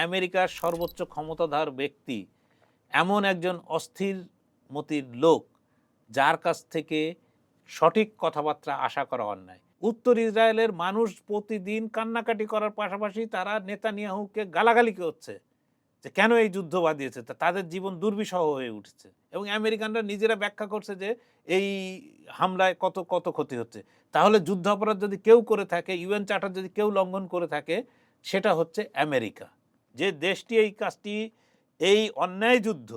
আমেরিকার সর্বোচ্চ ক্ষমতাধর ব্যক্তি এমন একজন অস্থির মতির লোক যার কাছ থেকে সঠিক কথাবার্তা আশা করা অন্যায়। উত্তর ইসরায়েলের মানুষ প্রতিদিন কান্নাকাটি করার পাশাপাশি তারা নেতানিয়াহুকে গালাগালি করছে যে কেন এই যুদ্ধ বাঁধিয়েছে, তাদের জীবন দুর্বিষহ হয়ে উঠছে এবং আমেরিকানরা নিজেরা ব্যাখ্যা করছে যে এই হামলায় কত কত ক্ষতি হচ্ছে। তাহলে যুদ্ধ অপরাধ যদি কেউ করে থাকে, ইউএন চার্টার যদি কেউ লঙ্ঘন করে থাকে, সেটা হচ্ছে আমেরিকা। যে দেশটি এই কাজটি, এই অন্যায় যুদ্ধ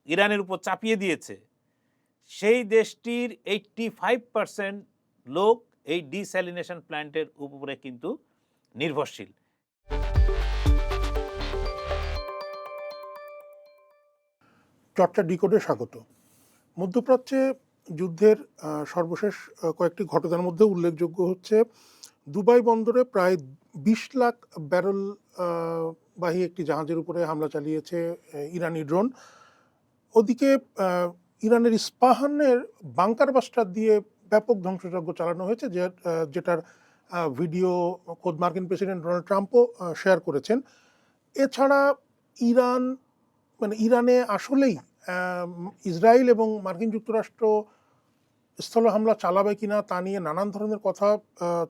ইরানের উপর চাপিয়ে দিয়েছে, সেই দেশটির 85% লোক এই ডিস্যালিনেশন প্ল্যান্টের উপরে কিন্তু নির্ভরশীল। চর্চা ডিকোডে স্বাগত। মধ্যপ্রাচ্যে যুদ্ধের সর্বশেষ কয়েকটি ঘটনার মধ্যে উল্লেখযোগ্য হচ্ছে দুবাই বন্দরে প্রায় 20 লাখ ব্যারেল বাহী একটি জাহাজের উপরে হামলা চালিয়েছে ইরানি ড্রোন। ওদিকে ইরানের ইস্পাহানের বাংকার বাস্টার দিয়ে ব্যাপক ধ্বংসযজ্ঞ চালানো হয়েছে, যেটার ভিডিও খোদ মার্কিন প্রেসিডেন্ট ডোনাল্ড ট্রাম্পও শেয়ার করেছেন। এছাড়া ইরানে আসলেই ইসরায়েল এবং মার্কিন যুক্তরাষ্ট্র স্থল হামলা চালাবে কিনা তা নিয়ে নানান ধরনের কথা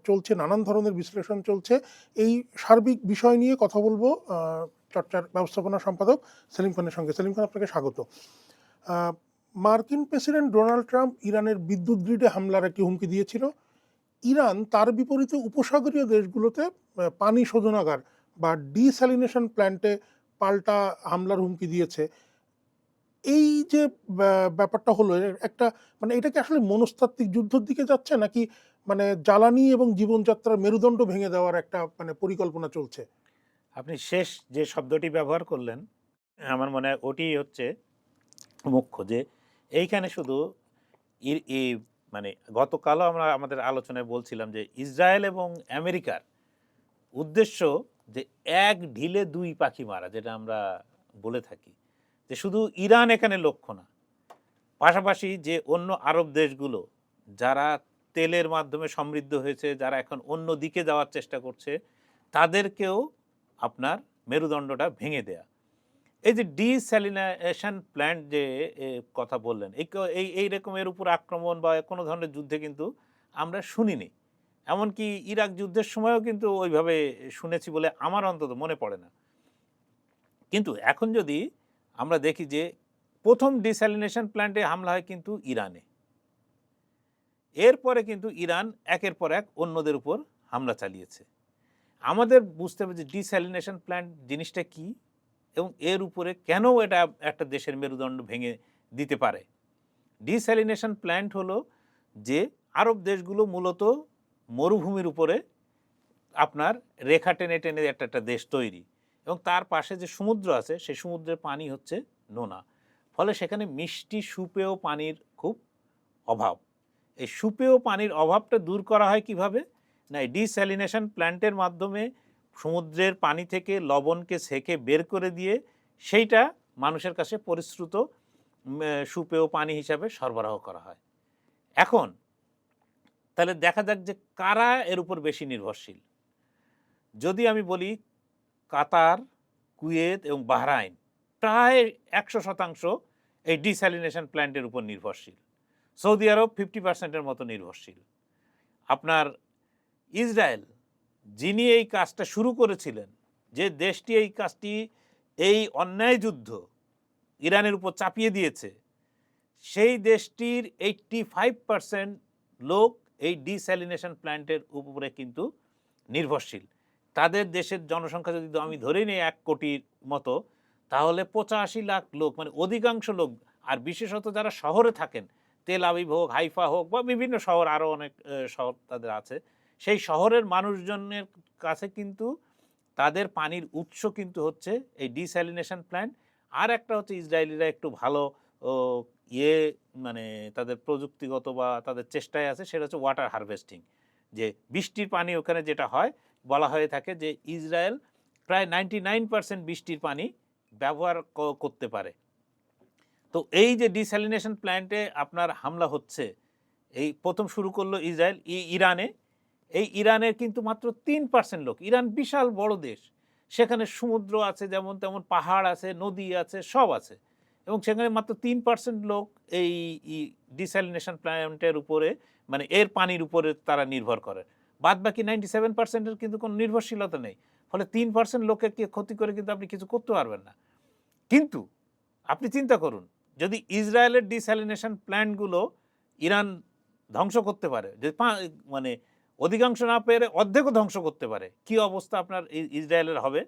চলছে, নানান ধরনের বিশ্লেষণ চলছে। এই সার্বিক বিষয় নিয়ে কথা বলবো চর্চার ব্যবস্থাপনা সম্পাদক সেলিম খানের সঙ্গে। সেলিম খান, আপনাকে স্বাগত। মার্কিন প্রেসিডেন্ট ডোনাল্ড ট্রাম্প ইরানের বিদ্যুৎ গ্রিডে হামলার একটি হুমকি দিয়েছিল। ইরান তার বিপরীতে উপসাগরীয় দেশগুলোতে পানি শোধনাগার বা ডিস্যালিনেশন প্ল্যান্টে পাল্টা হামলার হুমকি দিয়েছে। এই যে ব্যাপারটা হলো, একটা এটা কি আসলে মনস্তাত্ত্বিক যুদ্ধের দিকে যাচ্ছে, নাকি জ্বালানি এবং জীবনযাত্রার মেরুদণ্ড ভেঙে দেওয়ার একটা পরিকল্পনা চলছে? আপনি শেষ যে শব্দটি ব্যবহার করলেন, আমার মনে হয় ওটি হচ্ছে মুখ্য। যে এইখানে শুধু গতকালও আমরা আমাদের আলোচনায় বলছিলাম যে ইসরায়েল এবং আমেরিকার উদ্দেশ্য যে এক ঢিলে দুই পাখি মারা, যেটা আমরা বলে থাকি, যে শুধু ইরান এখানে লক্ষ্য না, পাশাপাশি যে অন্য আরব দেশগুলো যারা তেলের মাধ্যমে সমৃদ্ধ হয়েছে, যারা এখন অন্য দিকে যাওয়ার চেষ্টা করছে, তাদেরকেও আপনার মেরুদণ্ডটা ভেঙে দেয়া। এই যে ডিস্যালিনেশন প্ল্যান্ট যে কথা বললেন, এই রকমের উপর আক্রমণ বা কোনো ধরনের যুদ্ধে কিন্তু আমরা শুনিনি। এমনকি ইরাক যুদ্ধের সময়ও কিন্তু ওইভাবে শুনেছি বলে আমার অন্তত মনে পড়ে না। কিন্তু এখন যদি আমরা দেখি যে প্রথম ডিস্যালিনেশন প্ল্যান্টে হামলা হয় কিন্তু ইরানে, এরপরে কিন্তু ইরান একের পর এক অন্যদের উপর হামলা চালিয়েছে। আমাদের বুঝতে হবে যে ডিস্যালিনেশন প্ল্যান্ট জিনিসটা কি এবং এর উপরে কেন এটা একটা দেশের মেরুদণ্ড ভেঙে দিতে পারে। ডিস্যালিনেশন প্ল্যান্ট হলো যে আরব দেশগুলো মূলত মরুভূমির উপরে আপনার রেখা টেনে টেনে একটা দেশ তৈরি, এবং তার পাশে যে সমুদ্র আছে সেই সমুদ্রের পানি হচ্ছে নোনা, ফলে সেখানে মিষ্টি সুপেয় পানির খুব অভাব। এই সুপেয় পানির অভাবটা দূর করা হয় কিভাবে? না, এই ডিস্যালিনেশন প্ল্যান্টের মাধ্যমে সমুদ্রের পানি থেকে লবণকে ছেঁকে বের করে দিয়ে সেইটা মানুষের কাছে পরিশ্রুত সুপেয় পানি হিসাবে সরবরাহ করা হয়। এখন তাহলে দেখা যাক যে কারা এর উপর বেশি নির্ভরশীল। যদি আমি বলি কাতার, কুয়েত এবং বাহরাইন প্রায় 100% এই ডিস্যালিনেশন প্ল্যান্টের উপর নির্ভরশীল। সৌদি আরব 50%-এর মতো নির্ভরশীল। আপনার ইসরায়েল, যিনি এই কাজটা শুরু করেছিলেন, যে দেশটি এই কাজটি, এই অন্যায় যুদ্ধ ইরানের উপর চাপিয়ে দিয়েছে, সেই দেশটির 85% লোক এই ডিস্যালিনেশন প্ল্যান্টের উপরে কিন্তু নির্ভরশীল। তাদের দেশের জনসংখ্যা যদি আমি ধরে নিই 1 কোটির মতো, তাহলে 85 লাখ লোক, অধিকাংশ লোক, আর বিশেষত যারা শহরে থাকেন, তেল আবিব হোক, হাইফা হোক বা বিভিন্ন শহর, আরও অনেক শহর তাদের আছে, সেই শহরের মানুষজনের কাছে কিন্তু তাদের পানির উৎস কিন্তু হচ্ছে এই ডিস্যালিনেশন প্ল্যান্ট। আর একটা হচ্ছে ইসরায়েলিরা একটু ভালো ইয়ে তাদের প্রযুক্তিগত বা তাদের চেষ্টায় আছে, সেটা হচ্ছে ওয়াটার হারভেস্টিং। যে বৃষ্টির পানি ওখানে যেটা হয়, বলা হয়ে থাকে যে ইসরায়েল প্রায় 99% বৃষ্টির পানি ব্যবহার করতে পারে। তো এই যে ডিস্যালিনেশন প্ল্যান্টে আপনার হামলা হচ্ছে, এই প্রথম শুরু করলো ইসরায়েল ইরানে। এই ইরানের কিন্তু মাত্র 3% লোক, ইরান বিশাল বড় দেশ, সেখানে সমুদ্র আছে, যেমন তেমন পাহাড় আছে, নদী আছে, সব আছে, এবং সেখানে মাত্র 3% লোক এই ডিস্যালিনেশন প্ল্যান্টের উপরে, মানে এর পানির উপরে তারা নির্ভর করে। বাদ বাকি 97%-এর কিন্তু কোনো নির্ভরশীলতা নেই। ফলে 3% লোকের ক্ষতি করে কিন্তু আপনি কিছু করতে পারবেন না। কিন্তু আপনি চিন্তা করুন, যদি ইসরায়েলের ডিস্যালিনেশন প্ল্যান্টগুলো ইরান ধ্বংস করতে পারে, যদি মানে অধিকাংশ না পেরে অর্ধেকও ধ্বংস করতে পারে, কি অবস্থা আপনার ইসরায়েলের হবে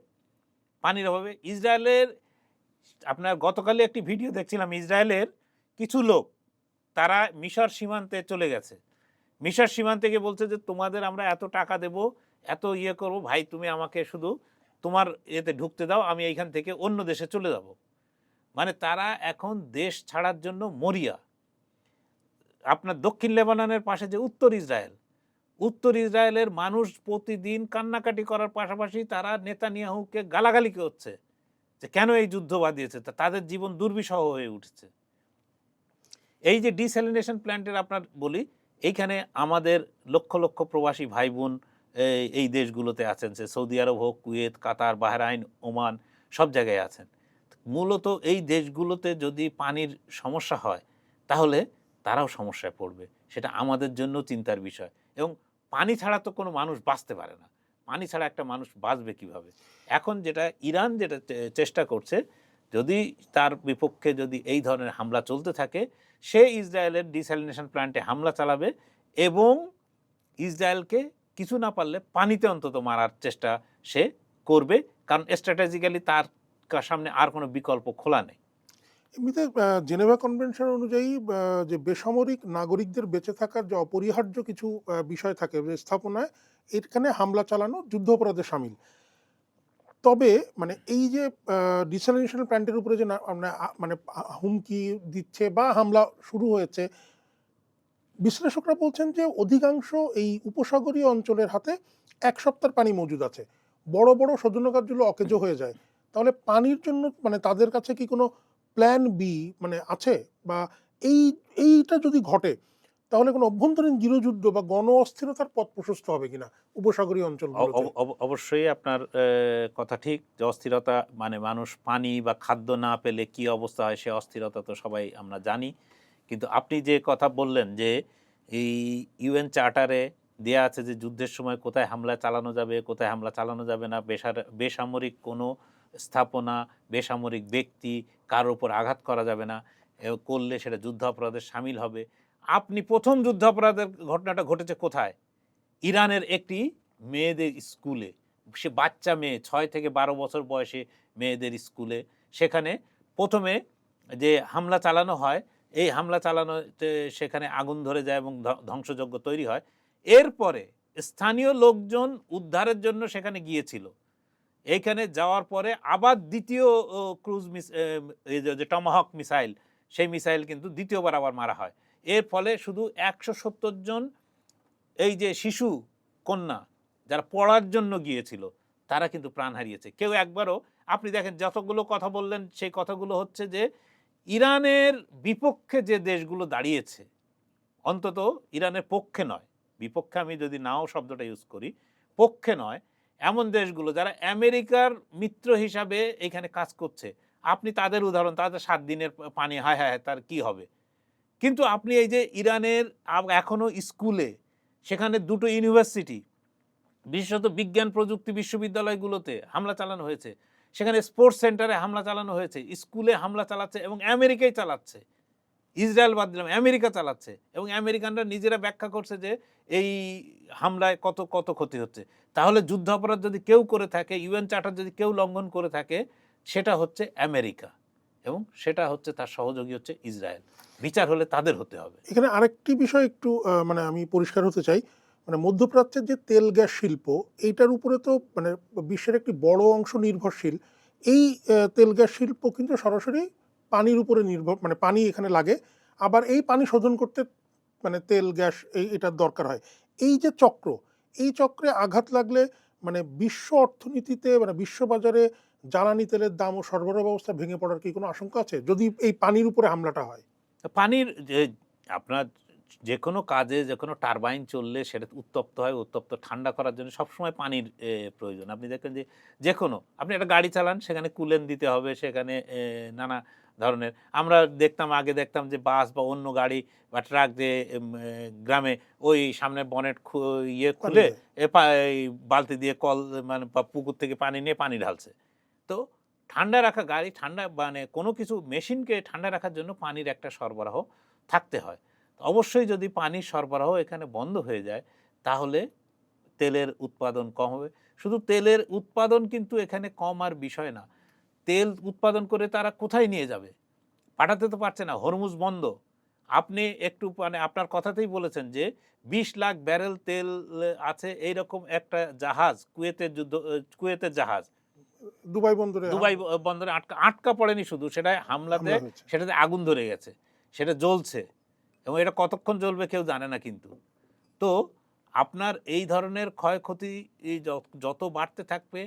পানির অভাবে? ইসরায়েলের, আপনার গতকালই একটি ভিডিও দেখছিলাম, ইসরায়েলের কিছু লোক তারা মিশর সীমান্তে চলে গেছে। মিশর সীমান্তে গিয়ে বলছে যে তোমাদের আমরা এত টাকা দেব, এত ইয়ে করবো, ভাই তুমি আমাকে শুধু তোমার এতে ঢুকতে দাও, আমি এইখান থেকে অন্য দেশে চলে যাব। মানে তারা এখন দেশ ছাড়ার জন্য মরিয়া। আপনার দক্ষিণ লেবাননের পাশে যে উত্তর ইসরায়েল, উত্তর ইসরায়েলের মানুষ প্রতিদিন কান্নাকাটি করার পাশাপাশি তারা নেতানিয়াহুকে গালাগালি করছে যে কেন এই যুদ্ধ বাঁধিয়েছে, তাদের জীবন দুর্বিষহ হয়ে উঠছে। এই যে ডিস্যালিনেশন প্ল্যান্টের আপনার বলি, এইখানে আমাদের লক্ষ লক্ষ প্রবাসী ভাই বোন এই দেশগুলোতে আছেন, সে সৌদি আরব হোক, কুয়েত, কাতার, বাহরাইন, ওমান, সব জায়গায় আছেন। মূলত এই দেশগুলোতে যদি পানির সমস্যা হয় তাহলে তারাও সমস্যায় পড়বে, সেটা আমাদের জন্য চিন্তার বিষয়। এবং পানি ছাড়া তো কোনো মানুষ বাঁচতে পারে না, পানি ছাড়া একটা মানুষ বাঁচবে কিভাবে? এখন যেটা ইরান যেটা চেষ্টা করছে, যদি তার বিপক্ষে যদি এই ধরনের হামলা চলতে থাকে, সে ইসরায়েলের ডিস্যালিনেশন প্ল্যান্টে হামলা চালাবে এবং ইসরায়েলকে কিছু না পারলে পানিতে অন্তত মারার চেষ্টা সে করবে, কারণ স্ট্র্যাটেজিক্যালি তার সামনে আর কোনো বিকল্প খোলা নেই। এমনিতে জেনেভা কনভেনশন অনুযায়ী যে বেসামরিক নাগরিকদের বেঁচে থাকার যে অপরিহার্য কিছু বিষয় থাকে যে স্থাপনায়, এখানে হামলা চালানো যুদ্ধাপরাধে শামিল। তবে মানে এই যে ডিস্যালিনেশন প্ল্যান্টের উপরে যে মানে হুমকি দিচ্ছে বা হামলা শুরু হয়েছে, বিশ্লেষকরা বলছেন যে অধিকাংশ এই উপসাগরীয় অঞ্চলের হাতে 1 সপ্তাহের পানি মজুদ আছে। বড় বড় সৌজন্য অকেজো হয়ে যায়। তাহলে পানির জন্য মানে তাদের কাছে কি কোনো প্ল্যান বি মানে আছে? বা এইটা যদি ঘটে তাহলে কোনো অভ্যন্তরীণ গৃহযুদ্ধ বা গণ অস্থিরতার পথ প্রশস্ত হবে কিনা উপসাগরীয় অঞ্চলগুলোতে? অবশ্যই আপনার কথা ঠিক, যে অস্থিরতা মানে মানুষ পানি বা খাদ্য না পেলে কি অবস্থা হয়, সে অস্থিরতা তো সবাই আমরা জানি। কিন্তু আপনি যে কথা বললেন যে এই ইউএন চার্টারে দেয়া আছে যে যুদ্ধের সময় কোথায় হামলা চালানো যাবে, কোথায় হামলা চালানো যাবে না, বেসামরিক কোনো স্থাপনা, বেসামরিক ব্যক্তি, কার উপর আঘাত করা যাবে না, করলে সেটা যুদ্ধাপরাধের শামিল হবে। আপনি প্রথম যুদ্ধাপরাধের ঘটনাটা ঘটেছে কোথায়? ইরানের একটি মেয়েদের স্কুলে, সে বাচ্চা মেয়ে, 6 থেকে 12 বছর বয়সে মেয়েদের স্কুলে, সেখানে প্রথমে যে হামলা চালানো হয়, এই হামলা চালানোতে সেখানে আগুন ধরে যায় এবং ধ্বংসযজ্ঞ তৈরি হয়। এরপরে স্থানীয় লোকজন উদ্ধারের জন্য সেখানে গিয়েছিল। এইখানে যাওয়ার পরে আবার দ্বিতীয় ক্রুজ এই যে টমাহক মিসাইল, সেই মিসাইল কিন্তু দ্বিতীয়বার আবার মারা হয়। এর ফলে শুধু 170 জন এই যে শিশু কন্যা যারা পড়ার জন্য গিয়েছিল তারা কিন্তু প্রাণ হারিয়েছে। কেউ একবারও, আপনি দেখেন যতগুলো কথা বললেন সেই কথাগুলো হচ্ছে যে ইরানের বিপক্ষে যে দেশগুলো দাঁড়িয়েছে, অন্তত ইরানের পক্ষে নয়, বিপক্ষে আমি যদি নাও শব্দটা ইউজ করি, পক্ষে নয়, এমন দেশগুলো যারা আমেরিকার মিত্র হিসাবে এখানে কাজ করছে, আপনি তাদের উদাহরণ, তাদের 7 দিনের পানি, হায় হায় তার কি হবে? কিন্তু আপনি এই যে ইরানের এখনো স্কুলে, সেখানে 2টো ইউনিভার্সিটি, বিশেষত বিজ্ঞান প্রযুক্তি বিশ্ববিদ্যালয়গুলোতে হামলা চালানো হয়েছে, সেখানে স্পোর্টস সেন্টারে হামলা চালানো হয়েছে, স্কুলে হামলা চালাচ্ছে এবং আমেরিকাই চালাচ্ছে, ইসরায়েল বাদ দিলাম, আমেরিকা চালাচ্ছে। এবং আমেরিকানরা নিজেরা ব্যাখ্যা করছে যে এই হামলায় কত কত ক্ষতি হচ্ছে। তাহলে যুদ্ধাপরাধ যদি কেউ করে থাকে, ইউএন চার্টার যদি কেউ লঙ্ঘন করে থাকে, সেটা হচ্ছে আমেরিকা এবং সেটা হচ্ছে তার সহযোগী হচ্ছে ইসরায়েল। বিচার হলে তাদের হতে হবে। এখানে আরেকটি বিষয় একটু মানে আমি পরিষ্কার হতে চাই, মানে মধ্যপ্রাচ্যের যে তেল গ্যাস শিল্প, এইটার উপরে তো মানে বিশ্বের একটি বড় অংশ নির্ভরশীল। এই তেল গ্যাস শিল্প কিন্তু সরাসরি পানির উপরে নির্ভর, মানে পানি এখানে লাগে, আবার এই পানি শোধন করতে মানে তেল গ্যাস এটার দরকার হয়। এই যে চক্র, এই চক্রে আঘাত লাগলে মানে বিশ্ব অর্থনীতিতে মানে বিশ্ববাজারে জ্বালানি তেলের দাম ও সরবরাহ ব্যবস্থা ভেঙে পড়ার কি কোনো আশঙ্কা আছে যদি এই পানির উপরে হামলাটা হয়? পানির যে আপনার যে কোনো কাজে যে কোনো টারবাইন চললে সেটা উত্তপ্ত হয়, উত্তপ্ত ঠান্ডা করার জন্য সবসময় পানির প্রয়োজন। আপনি দেখবেন যে যেকোনো আপনি একটা গাড়ি চালান, সেখানে কুলেন্ট দিতে হবে, সেখানে নানা ধরনের আমরা আগে দেখতাম যে বাস বা অন্য গাড়ি বা ট্রাক দিয়ে গ্রামে ওই সামনে বনেট ইয়ে পানি খুলে দেয়। এই বালতি দিয়ে কল মানে বা পুকুর থেকে পানি নিয়ে পানি ঢালছে। তো ঠান্ডা রাখা গাড়ি ঠান্ডা মানে কোনো কিছু মেশিনকে ঠান্ডা রাখার জন্য পানির একটা সরবরাহ থাকতে হয়। অবশ্যই যদি পানির সরবরাহ এখানে বন্ধ হয়ে যায়, তাহলে তেলের উৎপাদন কম হবে। শুধু তেলের উৎপাদন কিন্তু এখানে কমার বিষয় না। তেল উৎপাদন করে তারা কোথায় নিয়ে যাবে? পাঠাতে তো পারছে না, হরমুজ বন্ধ। আপনি একটু মানে আপনার কথাতেই বলেছেন যে ২০ লাখ ব্যারেল তেল আছে এইরকম একটা জাহাজ, কুয়েতের জাহাজ দুবাই বন্দরে দুবাই বন্দরে আটকা পড়েনি, শুধু সেটায় হামলাতে হামলা হয়েছে। সেটাতে আগুন ধরে গেছে, সেটা জ্বলছে এবং এটা কতক্ষণ জ্বলবে কেউ জানে না। কিন্তু তো আপনার এই ধরনের ক্ষয়ক্ষতি যত বাড়তে থাকবে,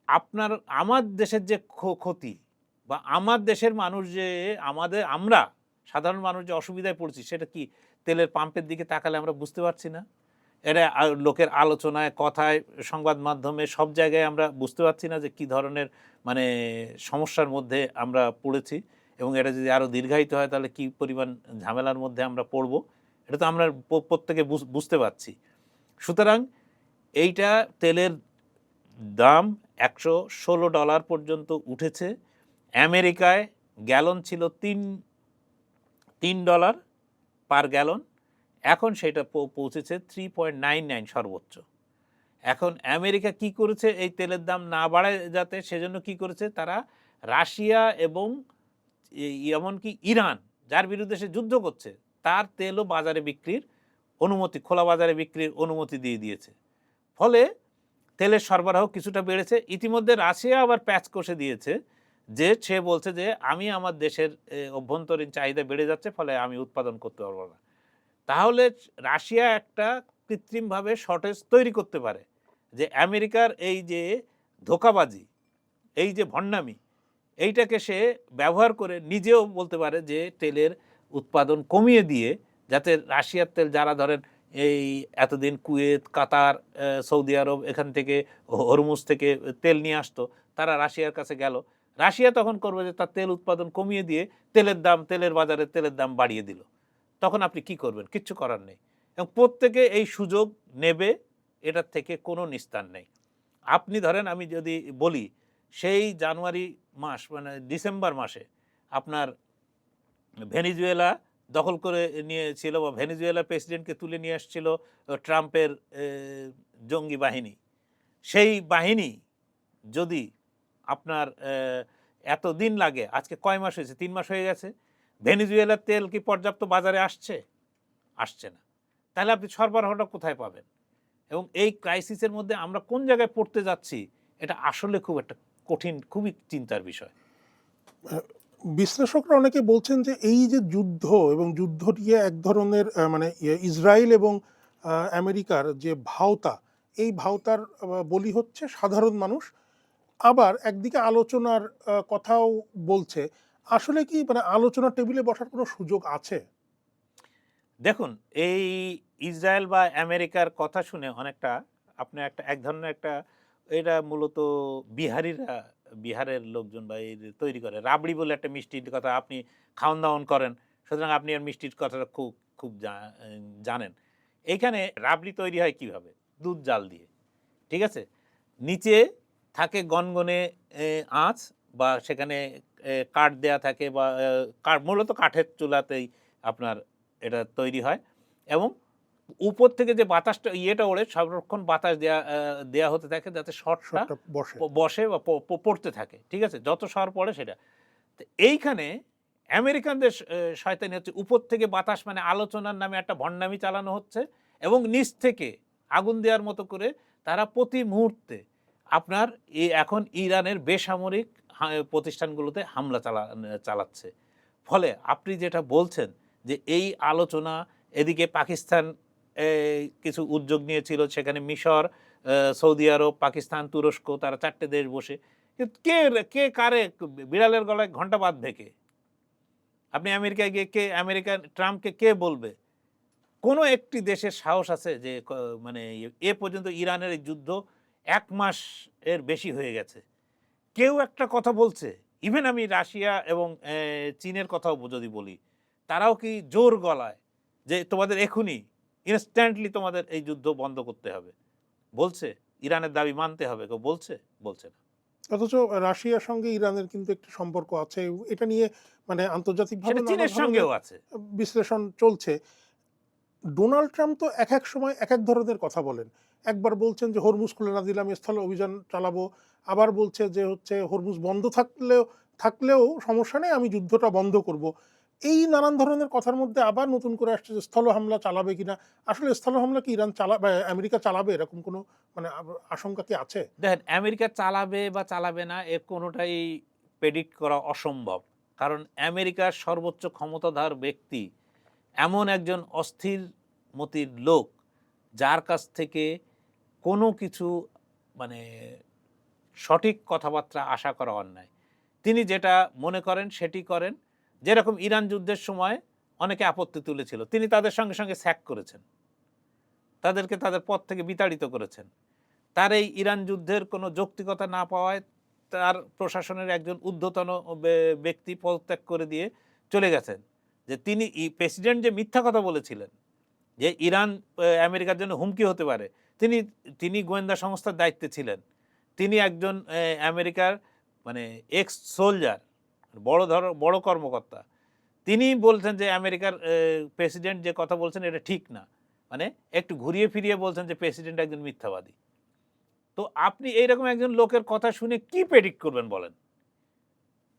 আপনার আমার দেশের যে ক্ষতি বা আমার দেশের মানুষ যে আমরা সাধারণ মানুষ যে অসুবিধায় পড়ছি, সেটা কি তেলের পাম্পের দিকে তাকালে আমরা বুঝতে পারছি না? এটা লোকের আলোচনায়, কথায়, সংবাদ মাধ্যমে সব জায়গায় আমরা বুঝতে পারছি না যে কি ধরনের মানে সমস্যার মধ্যে আমরা পড়েছি, এবং এটা যদি আরও দীর্ঘায়িত হয় তাহলে কি পরিমাণ ঝামেলার মধ্যে আমরা পড়ব, এটা তো আমরা প্রত্যেকে বুঝতে পারছি। সুতরাং এইটা তেলের দাম $116 পর্যন্ত উঠেছে। আমেরিকায় গ্যালন ছিল $3 পার গ্যালন, এখন সেটা পৌঁছেছে 3.99 সর্বোচ্চ। এখন আমেরিকা কি করেছে এই তেলের দাম না বাড়ায় যাতে, সেজন্য কি করেছে তারা, রাশিয়া এবং এমনকি ইরান যার বিরুদ্ধে সে যুদ্ধ করছে তার তেলও বাজারে বিক্রির অনুমতি, খোলা বাজারে বিক্রির অনুমতি দিয়ে দিয়েছে। ফলে তেলের সরবরাহ কিছুটা বেড়েছে। ইতিমধ্যে রাশিয়া আবার প্যাচ কষে দিয়েছে যে সে বলছে যে আমি আমার দেশের অভ্যন্তরীণ চাহিদা বেড়ে যাচ্ছে, ফলে আমি উৎপাদন করতে পারবো না। তাহলে রাশিয়া একটা কৃত্রিমভাবে শর্টেজ তৈরি করতে পারে যে আমেরিকার এই যে ধোঁকাবাজি, এই যে ভণ্ডামি, এইটাকে সে ব্যবহার করে নিজেও বলতে পারে যে তেলের উৎপাদন কমিয়ে দিয়ে, যাতে রাশিয়ার তেল যারা ধরেন এই এতদিন কুয়েত, কাতার, সৌদি আরব এখান থেকে হরমুজ থেকে তেল নিয়ে আসতো, তারা রাশিয়ার কাছে গেল, রাশিয়া তখন করবে যে তার তেল উৎপাদন কমিয়ে দিয়ে তেলের বাজারে তেলের দাম বাড়িয়ে দিল। তখন আপনি কি করবেন? কিচ্ছু করার নেই। এবং প্রত্যেকে এই সুযোগ নেবে, এটার থেকে কোনো নিস্তার নেই। আপনি ধরেন, আমি যদি বলি, সেই জানুয়ারি মাস মানে ডিসেম্বর মাসে আপনার ভেনিজুয়েলা দখল করে নিয়েছিল বা ভেনিজুয়েলার প্রেসিডেন্টকে তুলে নিয়ে আসছিল ট্রাম্পের জঙ্গি বাহিনী। সেই বাহিনী যদি আপনার এত দিন লাগে, আজকে কয় মাস হয়েছে? 3 মাস হয়ে গেছে। ভেনিজুয়েলার তেল কি পর্যাপ্ত বাজারে আসছে? আসছে না। তাহলে আপনি সরবরাহটা কোথায় পাবেন? এবং এই ক্রাইসিসের মধ্যে আমরা কোন জায়গায় পড়তে যাচ্ছি, এটা আসলে খুব একটা কঠিন, খুবই চিন্তার বিষয়। বিশ্লেষকরা অনেকে বলছেন যে এই যে যুদ্ধ এবং যুদ্ধ নিয়ে এক ধরনের মানে ইসরায়েল এবং আমেরিকার যে ভাওতা, এই ভাওতার বলি হচ্ছে সাধারণ মানুষ। আবার একদিকে আলোচনার কথাও বলছে। আসলে কি মানে আলোচনার টেবিলে বসার কোনো সুযোগ আছে? দেখুন, এই ইসরায়েল বা আমেরিকার কথা শুনে অনেকটা আপনি এক ধরনের একটা, এটা মূলত বিহারের লোকজন বা এই যে তৈরি করে রাবড়ি বলে একটা মিষ্টির কথা, আপনি খাওয়ান দাওয়ান করেন, সুতরাং আপনি আর মিষ্টির কথাটা খুব খুব জানেন। এইখানে রাবড়ি তৈরি হয় কিভাবে? দুধ জাল দিয়ে, ঠিক আছে? নিচে থাকে গনগনে আঁচ, বা সেখানে কাঠ দেয়া থাকে, বা মূলত কাঠের চুলাতেই আপনার এটা তৈরি হয়, এবং উপর থেকে যে বাতাসটা ওড়ে, সর্বক্ষণ বাতাস দেয়া হতে থাকে যাতে শর্টটা শটটা বসে। বসে বা পড়তে থাকে, ঠিক আছে? যত শর পড়ে সেটা। তো এইখানে আমেরিকানদের শয়তানি হচ্ছে, উপর থেকে বাতাস মানে আলোচনার নামে একটা ভণ্ডামি চালানো হচ্ছে, এবং নিচ থেকে আগুন দেওয়ার মতো করে তারা প্রতি মুহূর্তে আপনার এখন ইরানের বেসামরিক প্রতিষ্ঠানগুলোতে হামলা চালাচ্ছে। ফলে আপনি যেটা বলছেন যে এই আলোচনা, এদিকে পাকিস্তান কিছু উদ্যোগ নিয়েছিল, সেখানে মিশর, সৌদি আরব, পাকিস্তান, তুরস্ক, তারা 4টে দেশ বসে, কে কে কারে বিড়ালের গলায় ঘণ্টা বাঁধবে কে? আপনি আমেরিকায় গিয়ে ট্রাম্পকে কে বলবে? কোনো একটি দেশের সাহস আছে যে মানে এ পর্যন্ত ইরানের এই যুদ্ধ ১ মাস এর বেশি হয়ে গেছে। কেউ একটা কথা বলছে? ইভেন আমি রাশিয়া এবং চীনের কথাও যদি বলি, তারাও কি জোর গলায় যে তোমাদের এখনই ইনস্ট্যান্টলি তোমাদের এই যুদ্ধ বন্ধ করতে হবে? বলছে? ইরানের দাবি মানতে হবে, কেউ বলছে? বলছে না। অথচ রাশিয়ার সঙ্গে ইরানের কিন্তু একটি সম্পর্ক আছে। এটা নিয়ে মানে আন্তর্জাতিকভাবে সেটা নানা চীনের ধরনের সঙ্গেও আছে। বিশ্লেষণ চলছে। ডোনাল্ড ট্রাম্প তো এক সময় এক ধরনের কথা বলেন। একবার বলছেন যে হরমুজ খুলে না দিলে আমি স্থলে অভিযান চালাবো। আবার বলছে যে হচ্ছে হরমুজ বন্ধ থাকলেও সমস্যা নেই, আমি যুদ্ধটা বন্ধ করব। এই নানান ধরনের কথার মধ্যে আবার নতুন করে আসছে যে স্থল হামলা চালাবে কিনা। আসলে স্থল হামলা কি ইরান বা আমেরিকা চালাবে, এরকম কোনো মানে আশঙ্কা কি আছে? দেখেন আমেরিকা চালাবে বা চালাবে না এর কোনোটাই প্রেডিক্ট করা অসম্ভব। কারণ আমেরিকার সর্বোচ্চ ক্ষমতাধর ব্যক্তি এমন একজন অস্থির মতির লোক, যার কাছ থেকে কোনো কিছু মানে সঠিক কথাবার্তা আশা করা অন্যায়। তিনি যেটা মনে করেন সেটি করেন। যেরকম ইরান যুদ্ধের সময় অনেকে আপত্তি তুলেছিল, তিনি তাদের সঙ্গে সঙ্গে স্যাক করেছেন, তাদেরকে তাদের পদ থেকে বিতাড়িত করেছেন। তার এই ইরান যুদ্ধের কোনো যৌক্তিকতা না পাওয়ায় তার প্রশাসনের একজন ঊর্ধ্বতন ব্যক্তি পদত্যাগ করে দিয়ে চলে গেছেন। যে তিনি প্রেসিডেন্ট যে মিথ্যা কথা বলেছিলেন যে ইরান আমেরিকার জন্য হুমকি হতে পারে, তিনি তিনি গোয়েন্দা সংস্থার দায়িত্বে ছিলেন। তিনি একজন আমেরিকার মানে এক্স সোলজার, বড় কর্মকর্তা। তিনি বলছেন যে আমেরিকার প্রেসিডেন্ট যে কথা বলছেন এটা ঠিক না। মানে একটু ঘুরিয়ে ফিরিয়ে বলছেন যে প্রেসিডেন্ট একজন মিথ্যাবাদী। তো আপনি এইরকম একজন লোকের কথা শুনে কি প্রেডিক্ট করবেন বলেন?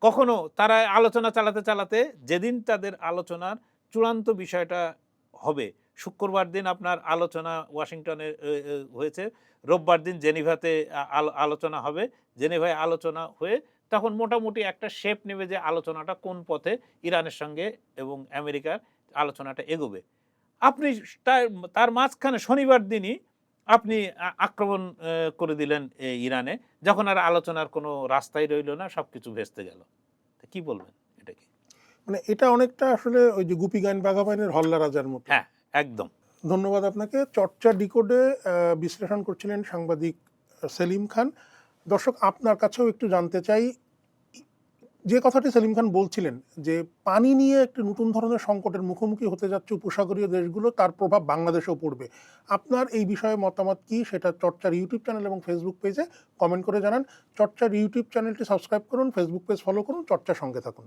কখনো তারা আলোচনা চালাতে চালাতে যেদিন তাদের আলোচনার চূড়ান্ত বিষয়টা হবে, শুক্রবার দিন আপনার আলোচনা ওয়াশিংটনে হয়েছে, রোববার দিন জেনিভাতে আলোচনা হবে, জেনিভায় আলোচনা হয়ে তখন মোটামুটি একটা শেপ নেবে যে আলোচনাটা কোন পথে ইরানের সঙ্গে এবং আমেরিকার আলোচনাটা এগোবে। আপনি তার মাঝখানে শনিবার দিনই আপনি আক্রমণ করে দিলেন ইরানে, যখন আর আলোচনার কোনো রাস্তাই রইল না, সবকিছু ভেস্তে গেল। কি বলবেন এটা কি? মানে এটা অনেকটা আসলে ওই যে গুপি গাইন বাঘা বাইনের হল্লা রাজার মতো। হ্যাঁ, একদম। ধন্যবাদ আপনাকে। চর্চা ডিকোডে বিশ্লেষণ করছিলেন সাংবাদিক সেলিম খান। দর্শক, আপনার কাছেও একটু জানতে চাই, যে কথাটি সেলিম খান বলছিলেন যে পানি নিয়ে একটি নতুন ধরনের সংকটের মুখোমুখি হতে যাচ্ছে উপসাগরীয় দেশগুলো, তার প্রভাব বাংলাদেশেও পড়বে। আপনার এই বিষয়ে মতামত কি, সেটা চর্চার ইউটিউব চ্যানেল এবং ফেসবুক পেজে কমেন্ট করে জানান। চর্চার ইউটিউব চ্যানেলটি সাবস্ক্রাইব করুন, ফেসবুক পেজ ফলো করুন, চর্চার সঙ্গে থাকুন।